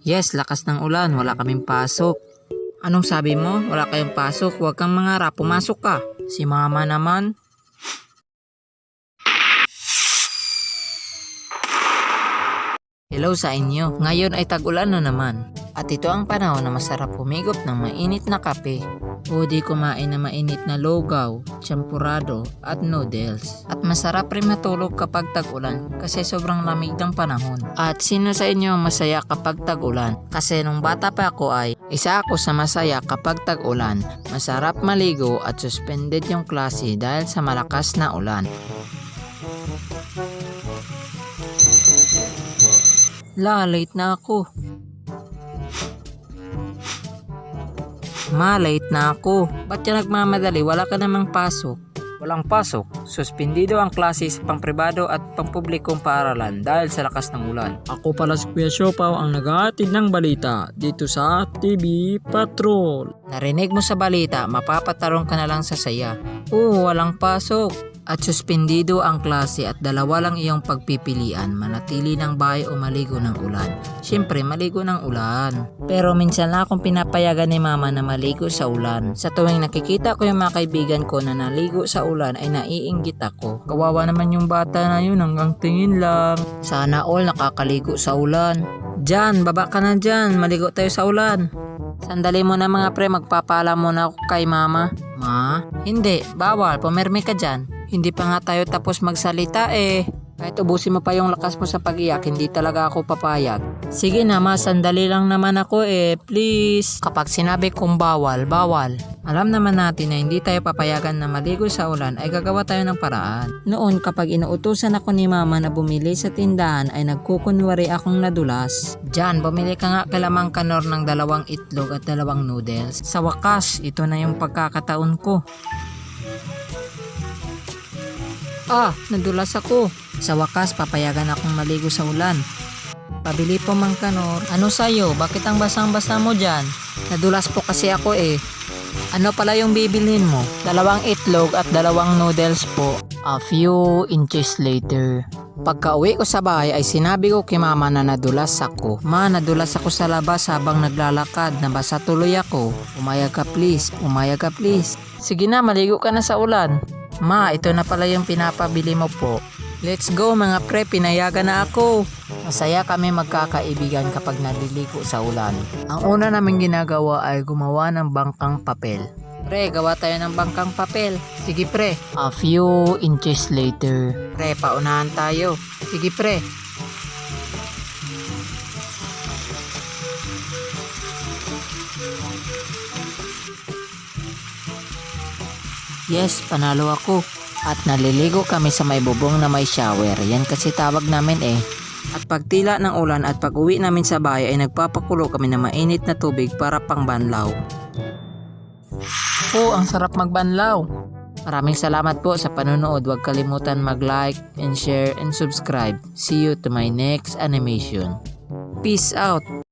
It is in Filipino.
Yes, lakas ng ulan, wala kaming pasok. Anong sabi mo? Wala kayong pasok? Huwag kang mangarap, pumasok ka. Si mama naman. Hello sa inyo. Ngayon ay tag-ulan na naman. At ito ang panahon na masarap humigop ng mainit na kape. O di kumain na mainit na lugaw, champurado at noodles. At masarap rin matulog kapag tag-ulan kasi sobrang lamig ng panahon. At sino sa inyo masaya kapag tag-ulan? Kasi nung bata pa ako ay isa ako sa masaya kapag tag-ulan. Masarap maligo at suspended yung klase dahil sa malakas na ulan. Late na ako. Late na ako. Ba't ka nagmamadali? Wala ka namang pasok. Walang pasok. Suspendido ang klase sa pangpribado at pangpublikong paaralan dahil sa lakas ng ulan. Ako pala si Kuya Siopaw ang naghahatid ng balita dito sa TV Patrol. Narinig mo sa balita, mapapatarong ka na lang sa saya. Oo, walang pasok. At suspendido ang klase at dalawa lang iyong pagpipilian, manatili ng bahay o maligo ng ulan. Siyempre, maligo ng ulan. Pero minsan lang akong pinapayagan ni mama na maligo sa ulan. Sa tuwing nakikita ko yung mga kaibigan ko na naligo sa ulan ay naiinggit ako. Kawawa naman yung bata na yun, hanggang tingin lang. Sana all nakakaligo sa ulan. Diyan, baba ka na dyan, maligo tayo sa ulan. Sandali mo na mga pre, magpapaalam muna ako kay mama. Ma? Hindi, bawal, pumirmi ka dyan. Hindi pa nga tayo tapos magsalita eh. Kahit ubusin mo pa yung lakas mo sa pag-iyak, hindi talaga ako papayag. Sige na ma, sandali lang naman ako eh, please. Kapag sinabi kong bawal, bawal. Alam naman natin na hindi tayo papayagan na maligo sa ulan ay gagawa tayo ng paraan. Noon kapag inuutusan ako ni mama na bumili sa tindahan ay nagkukunwari akong nadulas. Diyan, bumili ka nga kalamang kanor ng 2 itlog at 2 noodles. Sa wakas, ito na yung pagkakataon ko. Nadulas ako. Sa wakas, papayagan akong maligo sa ulan. Pabili po mang kanor. Ano sa'yo? Bakit ang basang-basa mo dyan? Nadulas po kasi ako eh. Ano pala yung bibilhin mo? 2 itlog at 2 noodles po. A few inches later. Pagka uwi ko sa bahay ay sinabi ko kay mama na nadulas ako. Ma, nadulas ako sa labas habang naglalakad. Nabasa tuloy ako. Umayag ka please. Umayag ka please. Sige na, maligo ka na sa ulan. Ma, ito na pala yung pinapabili mo po. Let's go mga pre, pinayagan na ako. Masaya kami magkakaibigan kapag naliligo sa ulan. Ang una namin ginagawa ay gumawa ng bangkang papel. Pre, gawa tayo ng bangkang papel. Sige pre. A few inches later. Pre, paunahan tayo. Sige pre. Yes, panalo ako. At naliligo kami sa may bubong na may shower. Yan kasi tawag namin eh. At pagtila ng ulan at pag uwi namin sa bahay ay nagpapakulo kami ng mainit na tubig para pangbanlaw. Ang sarap magbanlaw. Maraming salamat po sa panonood. Huwag kalimutan mag-like and share and subscribe. See you to my next animation. Peace out.